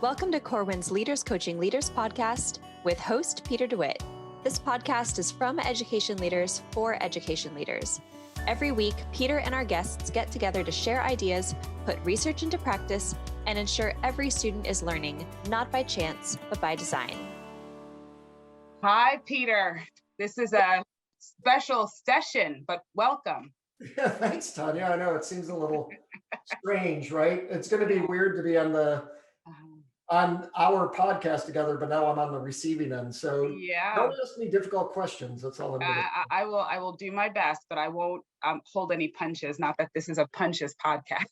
Welcome to Corwin's Leaders Coaching Leaders podcast with host Peter DeWitt. This podcast is from education leaders for education leaders. Every week, Peter and our guests get together to share ideas, put research into practice, and ensure every student is learning, not by chance, but by design. Hi, Peter. This is a special session, but welcome. Yeah, thanks, Tanya. I know it seems a little strange, right? It's going to be weird to be on our podcast together, but now I'm on the receiving end. So yeah, don't ask me difficult questions. That's all I'm going to do. I will do my best, but I won't hold any punches. Not that this is a punches podcast.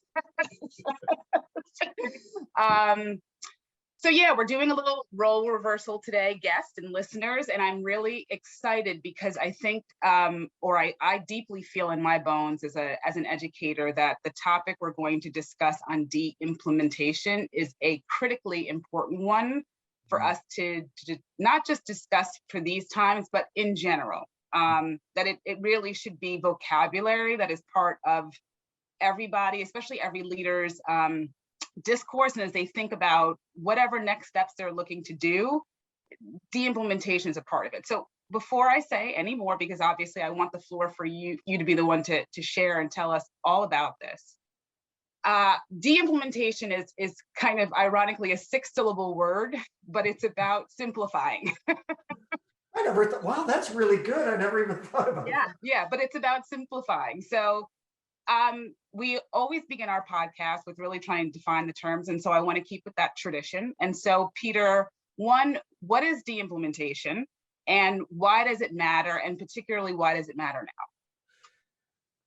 So yeah, we're doing a little role reversal today, guests and listeners, and I'm really excited because I think, I deeply feel in my bones as an educator that the topic we're going to discuss on Deimplementation is a critically important one for us to not just discuss for these times, but in general. That it really should be vocabulary that is part of everybody, especially every leader's discourse, and as they think about whatever next steps they're looking to do, de-implementation is a part of it. So before I say any more, because obviously I want the floor for you to be the one to share and tell us all about this. De-implementation is kind of ironically a 6-syllable word, but it's about simplifying. I never thought, wow, that's really good. I never even thought about that. Yeah, but it's about simplifying. So we always begin our podcast with really trying to define the terms. And so I want to keep with that tradition. And so, Peter, one, what is de-implementation and why does it matter? And particularly, why does it matter now?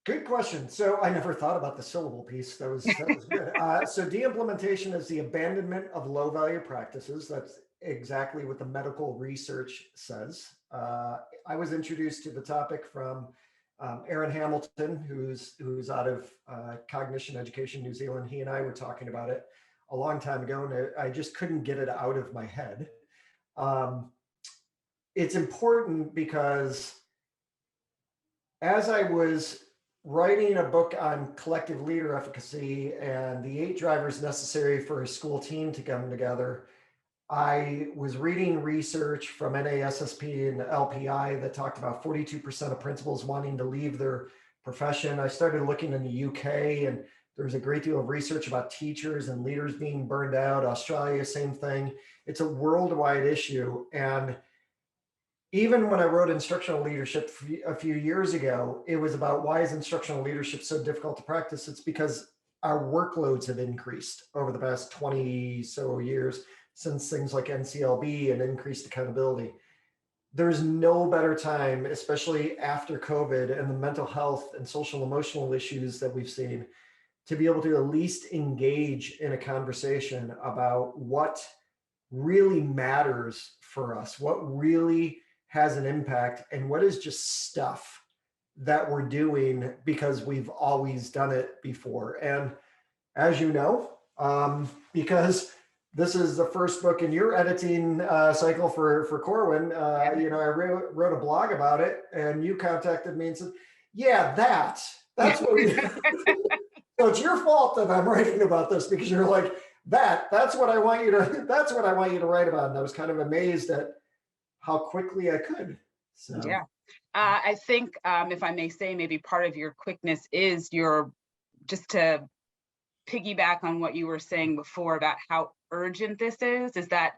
Good question. So I never thought about the syllable piece. That was good. So de-implementation is the abandonment of low value practices. That's exactly what the medical research says. I was introduced to the topic from Aaron Hamilton, who's out of Cognition Education New Zealand. He and I were talking about it a long time ago, and I just couldn't get it out of my head. It's important because as I was writing a book on collective leader efficacy and the 8 drivers necessary for a school team to come together, I was reading research from NASSP and LPI that talked about 42% of principals wanting to leave their profession. I started looking in the UK, and there's a great deal of research about teachers and leaders being burned out. Australia, same thing. It's a worldwide issue. And even when I wrote Instructional Leadership a few years ago, it was about why is instructional leadership so difficult to practice? It's because our workloads have increased over the past 20 so years, since things like NCLB and increased accountability. There's no better time, especially after COVID and the mental health and social emotional issues that we've seen, to be able to at least engage in a conversation about what really matters for us, what really has an impact, and what is just stuff that we're doing because we've always done it before. And as you know, because this is the first book in your editing cycle for Corwin. I wrote a blog about it, and you contacted me and said, "Yeah, that's what we." So it's your fault that I'm writing about this because you're like that's what I want you to. That's what I want you to write about. And I was kind of amazed at how quickly I could. So yeah, I think if I may say, maybe part of your quickness is just to piggyback on what you were saying before about how urgent this is that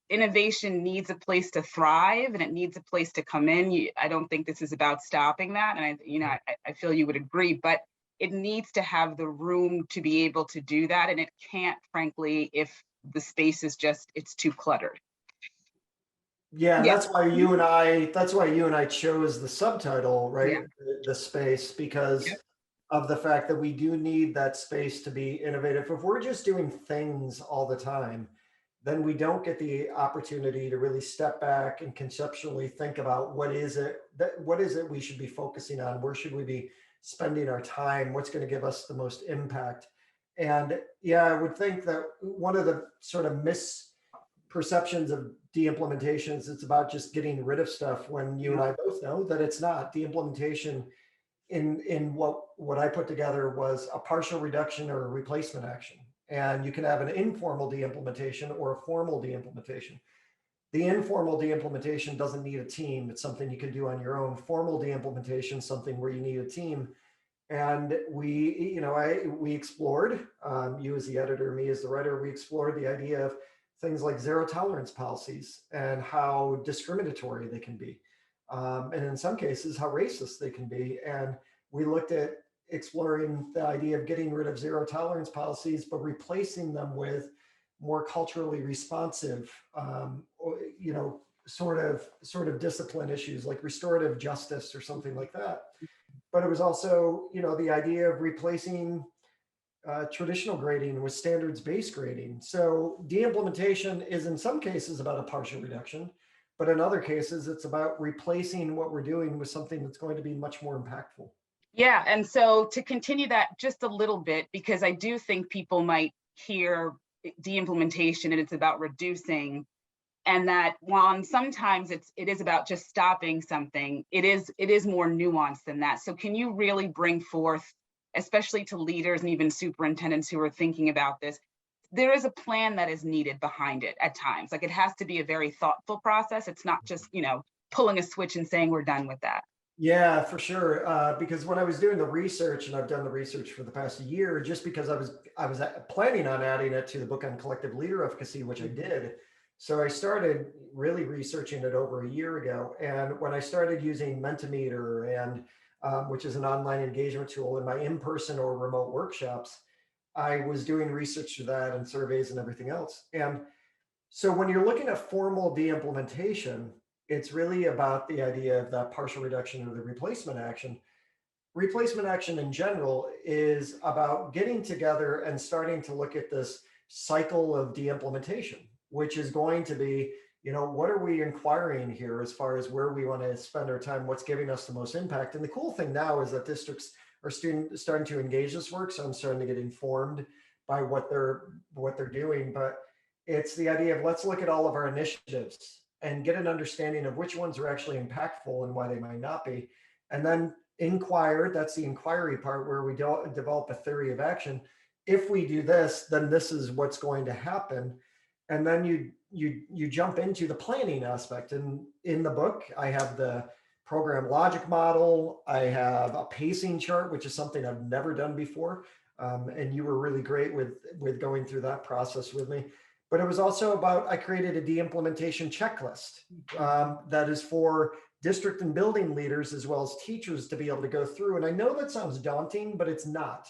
innovation needs a place to thrive and it needs a place to come in. I don't think this is about stopping that. And I feel you would agree, but it needs to have the room to be able to do that. And it can't, frankly, if the space is it's too cluttered. Yeah, that's why you and I chose the subtitle, right? Yeah. The space, because of the fact that we do need that space to be innovative. If we're just doing things all the time, then we don't get the opportunity to really step back and conceptually think about what is it we should be focusing on? Where should we be spending our time? What's going to give us the most impact? And I would think that one of the sort of misperceptions of de-implementation is it's about just getting rid of stuff, when you and I both know that it's not. De-implementation in what I put together was a partial reduction or a replacement action. And you can have an informal de-implementation or a formal de-implementation. The informal de-implementation doesn't need a team. It's something you can do on your own. Formal de-implementation is something where you need a team. And we explored, you as the editor, me as the writer, we explored the idea of things like zero tolerance policies and how discriminatory they can be. And in some cases, how racist they can be. And we looked at exploring the idea of getting rid of zero tolerance policies, but replacing them with more culturally responsive, sort of discipline issues like restorative justice or something like that. But it was also, the idea of replacing traditional grading with standards-based grading. So de-implementation is in some cases about a partial reduction, but in other cases, it's about replacing what we're doing with something that's going to be much more impactful. Yeah, and so to continue that just a little bit, because I do think people might hear de-implementation and it's about reducing, and that while sometimes it is about just stopping something, it is more nuanced than that. So can you really bring forth, especially to leaders and even superintendents who are thinking about this, there is a plan that is needed behind it at times. Like, it has to be a very thoughtful process. It's not just, pulling a switch and saying we're done with that. Yeah, for sure. Because when I was doing the research, and I've done the research for the past year, just because I was planning on adding it to the book on collective leader efficacy, which I did. So I started really researching it over a year ago. And when I started using Mentimeter, and which is an online engagement tool, in my in-person or remote workshops, I was doing research to that and surveys and everything else. And so when you're looking at formal de-implementation, it's really about the idea of that partial reduction or the replacement action. Replacement action in general is about getting together and starting to look at this cycle of de-implementation, which is going to be, what are we inquiring here as far as where we want to spend our time, what's giving us the most impact. And the cool thing now is that districts are starting to engage this work. So I'm starting to get informed by what they're doing. But it's the idea of, let's look at all of our initiatives and get an understanding of which ones are actually impactful and why they might not be. And then inquire, that's the inquiry part, where we don't develop a theory of action. If we do this, then this is what's going to happen. And then you jump into the planning aspect. And in the book, I have the program logic model. I have a pacing chart, which is something I've never done before. And you were really great with going through that process with me. But it was also about, I created a de-implementation checklist that is for district and building leaders as well as teachers to be able to go through. And I know that sounds daunting, but it's not.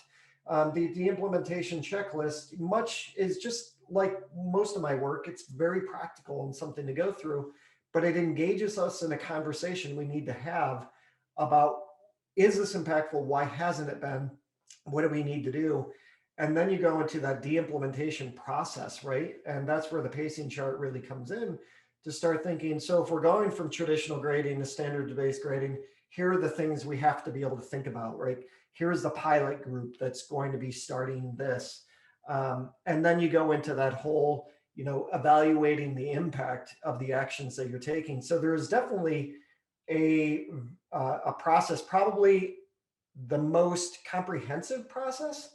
The de-implementation checklist much is just like most of my work. It's very practical and something to go through, but it engages us in a conversation we need to have about, is this impactful? Why hasn't it been? What do we need to do? And then you go into that de-implementation process, right? And that's where the pacing chart really comes in, to start thinking, so if we're going from traditional grading to standard-based grading, here are the things we have to be able to think about, right? Here's the pilot group that's going to be starting this. And then you go into that whole, evaluating the impact of the actions that you're taking. So there is definitely a process, probably the most comprehensive process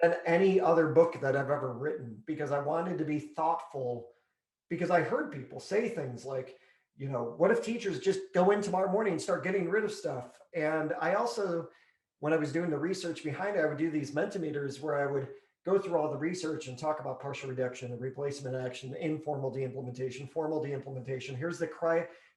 than any other book that I've ever written, because I wanted to be thoughtful, because I heard people say things like, what if teachers just go in tomorrow morning and start getting rid of stuff? And I also, when I was doing the research behind it, I would do these Mentimeters where I would go through all the research and talk about partial reduction and replacement action, informal de-implementation, formal de-implementation. Here's the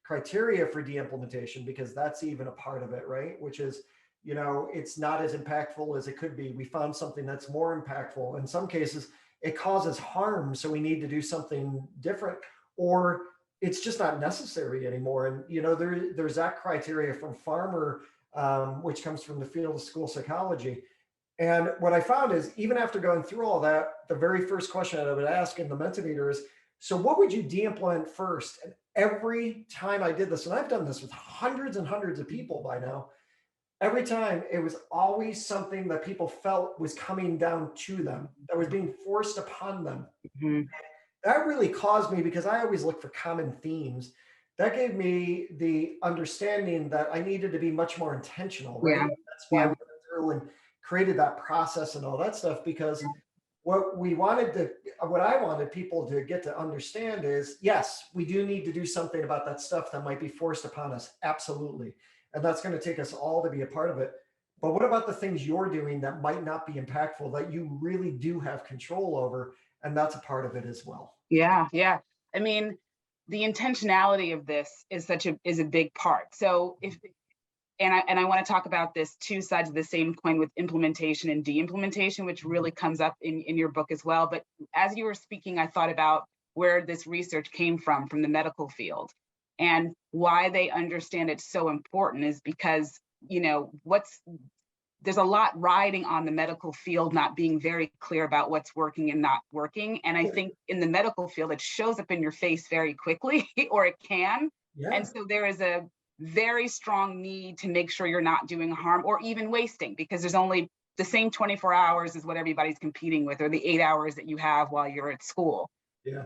criteria for de-implementation, because that's even a part of it, right? Which is, it's not as impactful as it could be. We found something that's more impactful. In some cases, it causes harm, so we need to do something different, or it's just not necessary anymore. And, there's that criteria from Farmer, which comes from the field of school psychology. And what I found is, even after going through all that, the very first question I would ask in the Mentimeter is, so what would you de-implement first? And every time I did this, and I've done this with hundreds and hundreds of people by now, every time it was always something that people felt was coming down to them, that was being forced upon them. Mm-hmm. That really caused me, because I always look for common themes. That gave me the understanding that I needed to be much more intentional, right? Yeah. That's why we went through and created that process and all that stuff, because what I wanted people to get to understand is, yes, we do need to do something about that stuff that might be forced upon us. Absolutely. And that's going to take us all to be a part of it. But what about the things you're doing that might not be impactful, that you really do have control over? And that's a part of it as well. Yeah, yeah. I mean, the intentionality of this is is a big part. So I want to talk about this two sides of the same coin with implementation and de-implementation, which really comes up in your book as well. But as you were speaking, I thought about where this research came from the medical field, and why they understand it's so important is because, there's a lot riding on the medical field not being very clear about what's working and not working. And I think in the medical field, it shows up in your face very quickly, or it can. Yeah. And so there is a very strong need to make sure you're not doing harm or even wasting, because there's only the same 24 hours is what everybody's competing with, or the 8 hours that you have while you're at school. Yeah.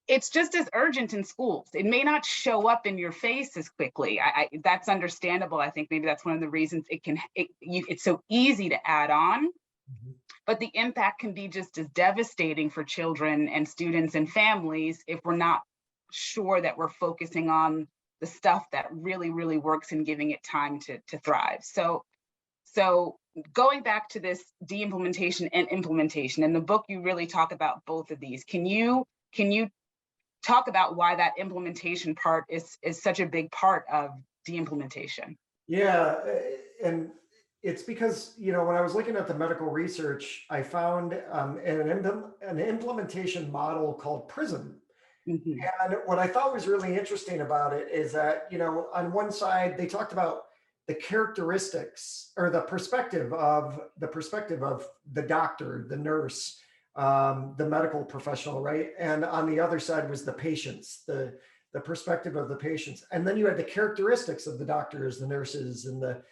It's just as urgent in schools. It may not show up in your face as quickly. That's understandable. I think maybe that's one of the reasons it's so easy to add on, but the impact can be just as devastating for children and students and families if we're not sure that we're focusing on the stuff that really, really works and giving it time to thrive. So going back to this de-implementation and implementation, in the book, you really talk about both of these. Can you talk about why that implementation part is such a big part of de-implementation? Yeah, and it's because, when I was looking at the medical research, I found an implementation model called PRISM. And what I thought was really interesting about it is that, on one side, they talked about the characteristics or the perspective of the doctor, the nurse, the medical professional, right? And on the other side was the patients, the perspective of the patients. And then you had the characteristics of the doctors, the nurses, and the,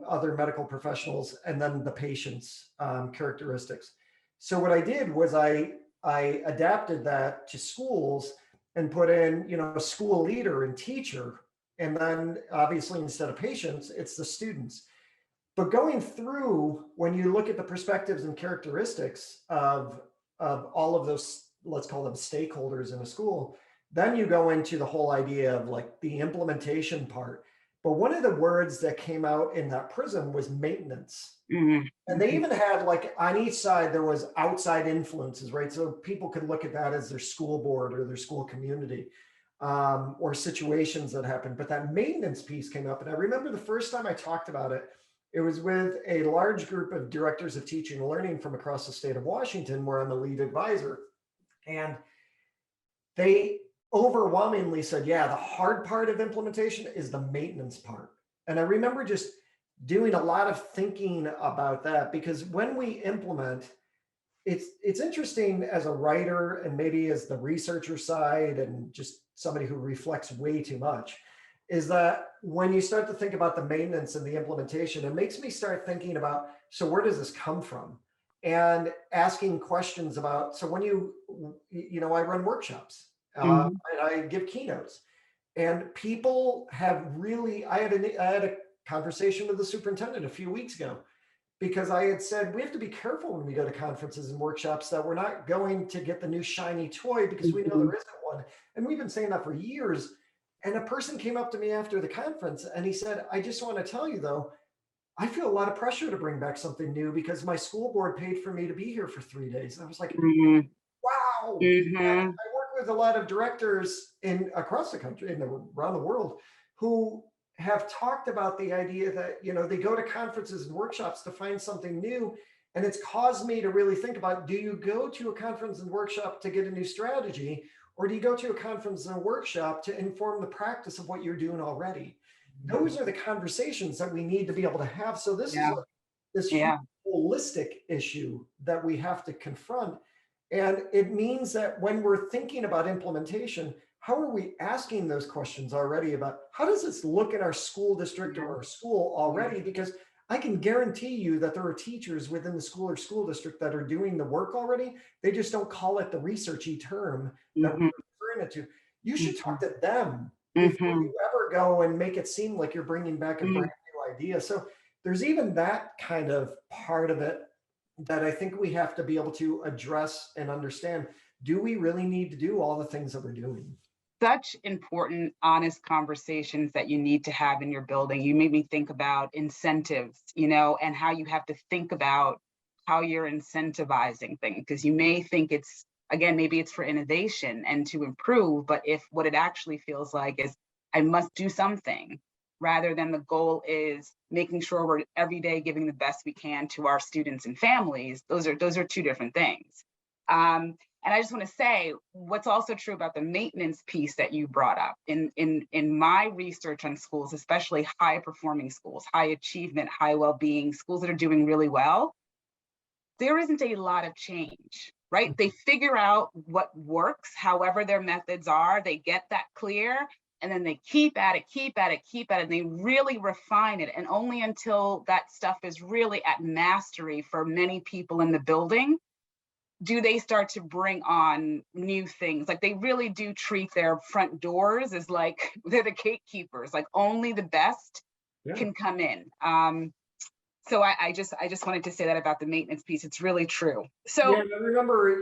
other medical professionals, and then the patients' characteristics. So what I did was I adapted that to schools and put in, a school leader and teacher. And then obviously instead of patients, it's the students. But going through, when you look at the perspectives and characteristics of all of those, let's call them stakeholders in a school, then you go into the whole idea of like the implementation part. But one of the words that came out in that PRISM was maintenance. And they even had, like, on each side, there was outside influences, right? So people could look at that as their school board or their school community, or situations that happened. But that maintenance piece came up. And I remember the first time I talked about it, it was with a large group of directors of teaching and learning from across the state of Washington, where I'm the lead advisor. And they overwhelmingly said, yeah, the hard part of implementation is the maintenance part. And I remember just doing a lot of thinking about that, because when we implement, it's interesting as a writer and maybe as the researcher side and just somebody who reflects way too much, is that when you start to think about the maintenance and the implementation, it makes me start thinking about, so where does this come from? And asking questions about, so when I run workshops, and I give keynotes, and people have really, I had a conversation with the superintendent a few weeks ago, because I had said, we have to be careful when we go to conferences and workshops that we're not going to get the new shiny toy, because we know there isn't one. And we've been saying that for years. And a person came up to me after the conference and he said, I just want to tell you though, I feel a lot of pressure to bring back something new because my school board paid for me to be here for 3 days. And I was like, wow. And I work with a lot of directors across the country and around the world who have talked about the idea that, they go to conferences and workshops to find something new. And it's caused me to really think about, do you go to a conference and workshop to get a new strategy? Or do you go to a conference and a workshop to inform the practice of what you're doing already? Those are the conversations that we need to be able to have. So this is this holistic issue that we have to confront. And it means that when we're thinking about implementation, how are we asking those questions already about how does this look in our school district or our school already? Because I can guarantee you that there are teachers within the school or school district that are doing the work already. They just don't call it the researchy term that we're referring it to. You should talk to them before you ever go and make it seem like you're bringing back a brand new idea. So there's even that kind of part of it that I think we have to be able to address and understand. Do we really need to do all the things that we're doing? Such important, honest conversations that you need to have in your building. You made me think about incentives, and how you have to think about how you're incentivizing things, because you may think it's, again, maybe it's for innovation and to improve, but if what it actually feels like is I must do something, rather than the goal is making sure we're every day giving the best we can to our students and families, those are two different things. And I just want to say what's also true about the maintenance piece that you brought up. In my research on schools, especially high performing schools, high achievement, high well-being, schools that are doing really well, there isn't a lot of change, right? They figure out what works, however their methods are, they get that clear, and then they keep at it, and they really refine it. And only until that stuff is really at mastery for many people in the building do they start to bring on new things. Like, they really do treat their front doors as like they're the gatekeepers, like only the best can come in. So I just wanted to say that about the maintenance piece. It's really true. So I remember,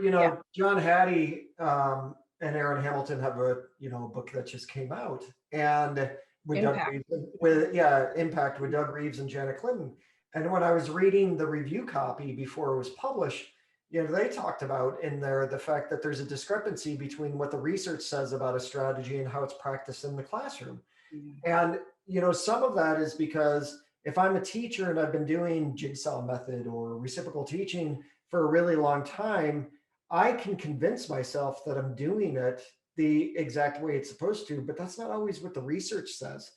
John Hattie and Aaron Hamilton have a book that just came out, and with Impact. Doug Reeves, Impact, with Doug Reeves and Janet Clinton. And when I was reading the review copy before it was published, they talked about in there the fact that there's a discrepancy between what the research says about a strategy and how it's practiced in the classroom. And, some of that is because if I'm a teacher and I've been doing jigsaw method or reciprocal teaching for a really long time, I can convince myself that I'm doing it the exact way it's supposed to, but that's not always what the research says.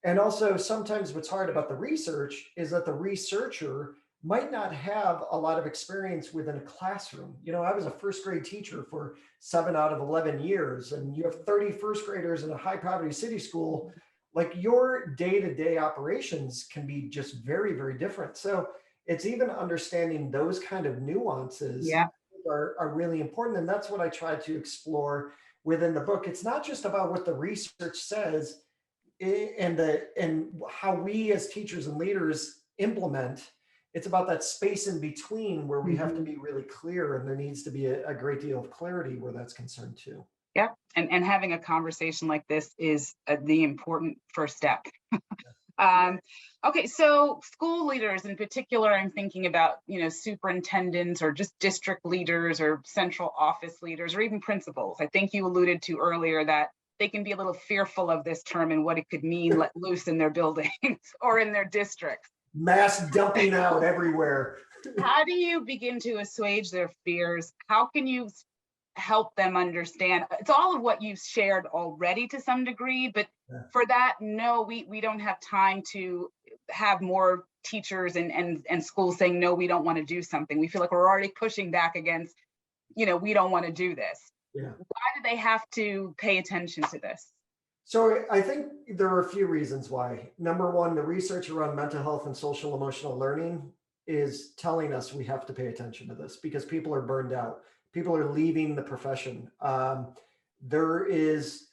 And also, sometimes what's hard about the research is that the researcher might not have a lot of experience within a classroom. I was a first grade teacher for 7 out of 11 years, and you have 30 first graders in a high poverty city school. Like, your day-to-day operations can be just very, very different. So it's even understanding those kind of nuances are really important. And that's what I try to explore within the book. It's not just about what the research says and how we as teachers and leaders implement. It's about that space in between where we have to be really clear, and there needs to be a great deal of clarity where that's concerned too. Yeah, and having a conversation like this is the important first step. Okay, so school leaders in particular, I'm thinking about, superintendents or just district leaders or central office leaders or even principals. I think you alluded to earlier that they can be a little fearful of this term and what it could mean let loose in their buildings or in their districts. Mass dumping out everywhere. How do you begin to assuage their fears? How can you help them understand? It's all of what you've shared already to some degree, but for that, no, we don't have time to have more teachers and schools saying, no, we don't want to do something. We feel like we're already pushing back against, we don't want to do this. Why do they have to pay attention to this? So I think there are a few reasons why. Number one, the research around mental health and social emotional learning is telling us we have to pay attention to this because people are burned out. People are leaving the profession. There's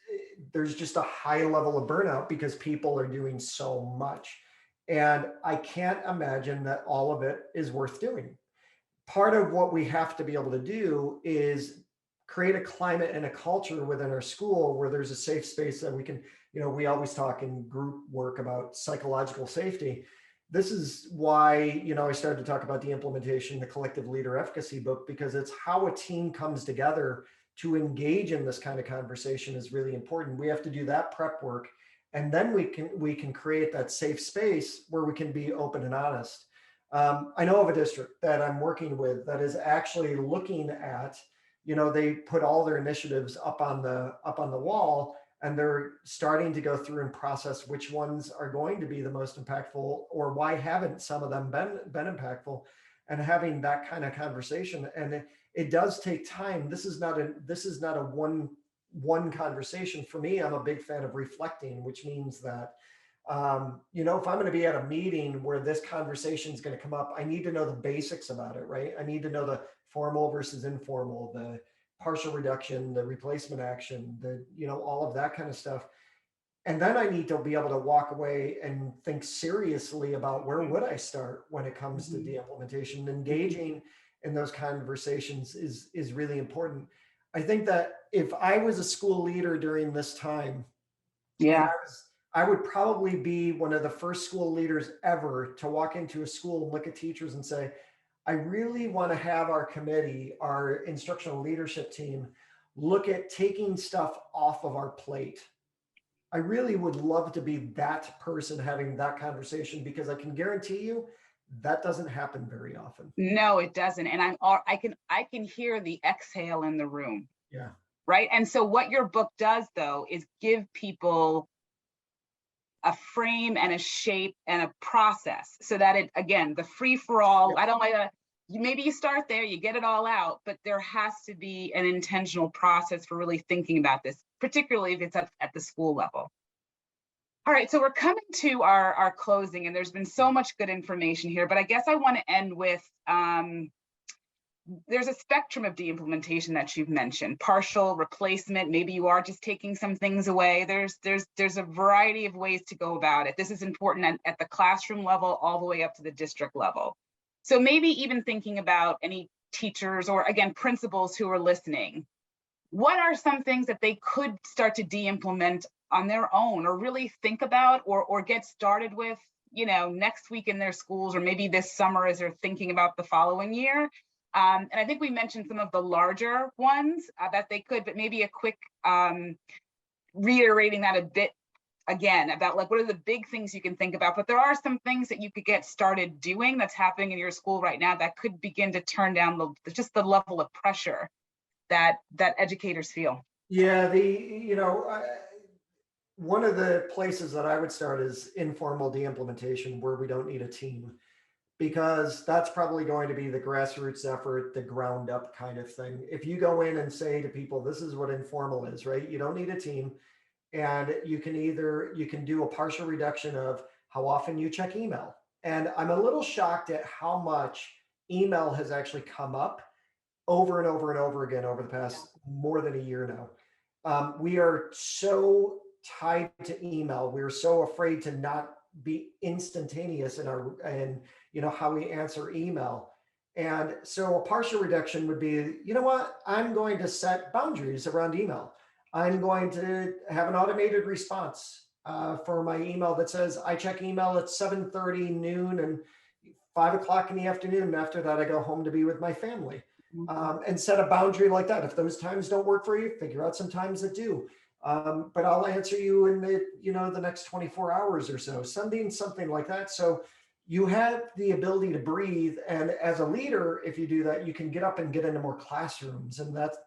just a high level of burnout because people are doing so much. And I can't imagine that all of it is worth doing. Part of what we have to be able to do is create a climate and a culture within our school where there's a safe space that we can, we always talk in group work about psychological safety. This is why, I started to talk about Deimplementation, the collective leader efficacy book, because it's how a team comes together to engage in this kind of conversation is really important. We have to do that prep work. And then we can create that safe space where we can be open and honest. I know of a district that I'm working with that is actually looking at, they put all their initiatives up on the wall, and they're starting to go through and process which ones are going to be the most impactful, or why haven't some of them been impactful, and having that kind of conversation. And it does take time. This is not a one conversation. For me, I'm a big fan of reflecting, which means that if I'm going to be at a meeting where this conversation is going to come up, I need to know the basics about it, right? I need to know the formal versus informal, the partial reduction, the replacement action, all of that kind of stuff. And then I need to be able to walk away and think seriously about where would I start when it comes to de-implementation. Engaging in those conversations is really important. I think that if I was a school leader during this time, Yeah. I would probably be one of the first school leaders ever to walk into a school and look at teachers and say, I really want to have our committee, our instructional leadership team, look at taking stuff off of our plate. I really would love to be that person having that conversation, because I can guarantee you that doesn't happen very often. No, it doesn't. And I can hear the exhale in the room. Yeah. Right. And so what your book does, though, is give people a frame and a shape and a process, so that it, again, the free for all, I don't like to, maybe you start there, you get it all out, but there has to be an intentional process for really thinking about this, particularly if it's at the school level. All right, so we're coming to our closing, and there's been so much good information here, but I guess I want to end with, there's a spectrum of de-implementation that you've mentioned: partial, replacement, maybe you are just taking some things away. There's a variety of ways to go about it. This is important at the classroom level all the way up to the district level. So maybe even thinking about any teachers or, again, principals who are listening, what are some things that they could start to de-implement on their own, or really think about, or get started with, next week in their schools, or maybe this summer as they're thinking about the following year? And I think we mentioned some of the larger ones that they could, but maybe a quick reiterating that a bit again about, like, what are the big things you can think about? But there are some things that you could get started doing that's happening in your school right now that could begin to turn down just the level of pressure that educators feel. Yeah, one of the places that I would start is informal de-implementation, where we don't need a team, because that's probably going to be the grassroots effort, the ground up kind of thing. If you go in and say to people, this is what informal is, right? You don't need a team. And you can do a partial reduction of how often you check email. And I'm a little shocked at how much email has actually come up over and over and over again over the past more than a year now. We are so tied to email. We're so afraid to not be instantaneous in how we answer email. And so a partial reduction would be, you know what, I'm going to set boundaries around email. I'm going to have an automated response for my email that says I check email at 7:30, noon, and 5 o'clock in the afternoon. After that, I go home to be with my family. And set a boundary like that. If those times don't work for you, figure out some times that do. But I'll answer you in the next 24 hours or so, something like that. So you have the ability to breathe. And as a leader, if you do that, you can get up and get into more classrooms, and that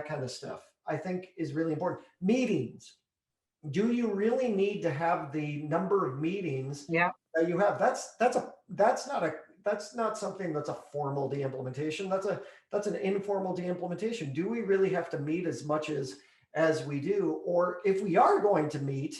kind of stuff, I think, is really important. Meetings. Do you really need to have the number of meetings that you have? That's not something that's a formal de-implementation. That's an informal de-implementation. Do we really have to meet as much as we do? Or if we are going to meet,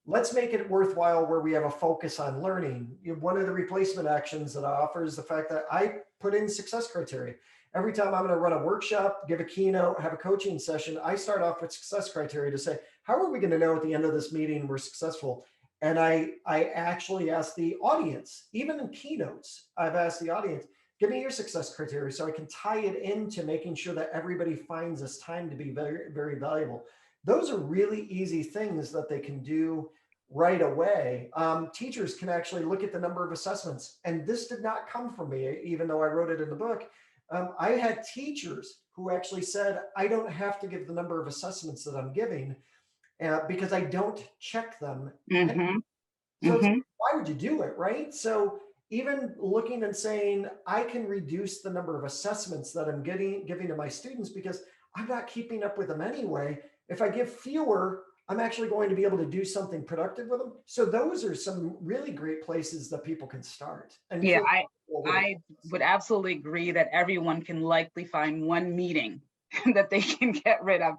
let's make it worthwhile where we have a focus on learning. One of the replacement actions that I offer is the fact that I put in success criteria. Every time I'm going to run a workshop, give a keynote, have a coaching session, I start off with success criteria to say, how are we going to know at the end of this meeting we're successful? And I actually ask the audience, even in keynotes, I've asked the audience, give me your success criteria so I can tie it into making sure that everybody finds this time to be very, very valuable. Those are really easy things that they can do right away. Teachers can actually look at the number of assessments. And this did not come from me, even though I wrote it in the book. I had teachers who actually said, I don't have to give the number of assessments that I'm giving because I don't check them. So why would you do it, right? So even looking and saying, I can reduce the number of assessments that I'm giving to my students because I'm not keeping up with them anyway. If I give fewer, I'm actually going to be able to do something productive with them. So those are some really great places that people can start. And yeah, I would absolutely agree that everyone can likely find one meeting that they can get rid of.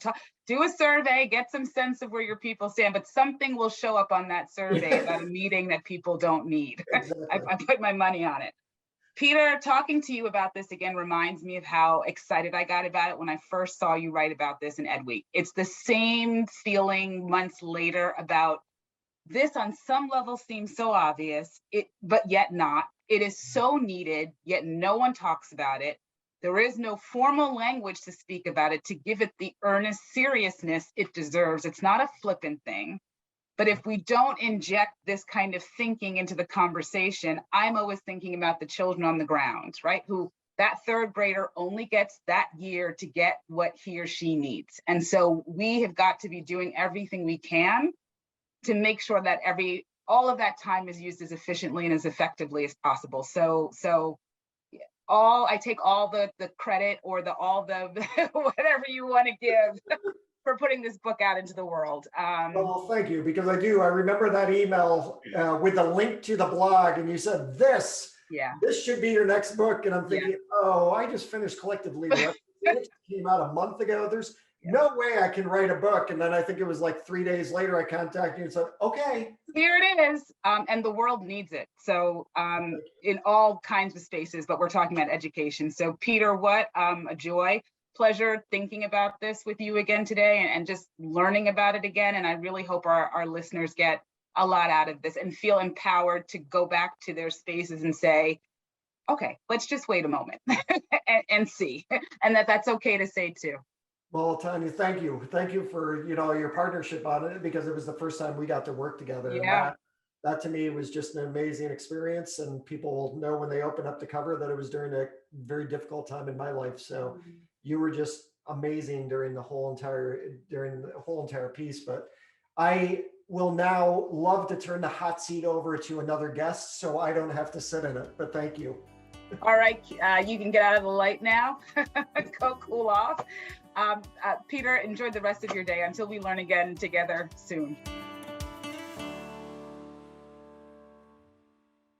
Do a survey, get some sense of where your people stand, but something will show up on that survey about a meeting that people don't need. Exactly. I put my money on it. Peter, talking to you about this again reminds me of how excited I got about it when I first saw you write about this in Ed Week. It's the same feeling months later about this. On some level seems so obvious, but yet not. It is so needed, yet no one talks about it. There is no formal language to speak about it, to give it the earnest seriousness it deserves. It's not a flippant thing. But if we don't inject this kind of thinking into the conversation, I'm always thinking about the children on the ground, right? Who that third grader only gets that year to get what he or she needs. And so we have got to be doing everything we can to make sure that all of that time is used as efficiently and as effectively as possible. So I take all the credit or all the whatever you want to give for putting this book out into the world. Well, thank you, because I remember that email with a link to the blog, and you said this should be your next book. And I'm thinking, oh, I just finished Collective Leader. It came out a month ago. There's no way I can write a book. And then I think it was like 3 days later, I contacted you and said, okay. Here it is. And the world needs it. So in all kinds of spaces, but we're talking about education. So Peter, what a joy. Pleasure thinking about this with you again today and just learning about it again. And I really hope our listeners get a lot out of this and feel empowered to go back to their spaces and say, okay, let's just wait a moment and see. And that's okay to say too. Well, Tanya, thank you. Thank you for, your partnership on it, because it was the first time we got to work together. Yeah. And that to me was just an amazing experience. And people will know when they open up the cover that it was during a very difficult time in my life. So you were just amazing during the whole entire piece. But I will now love to turn the hot seat over to another guest so I don't have to sit in it. But thank you. All right, you can get out of the light now. Go cool off. Peter, enjoy the rest of your day until we learn again together soon.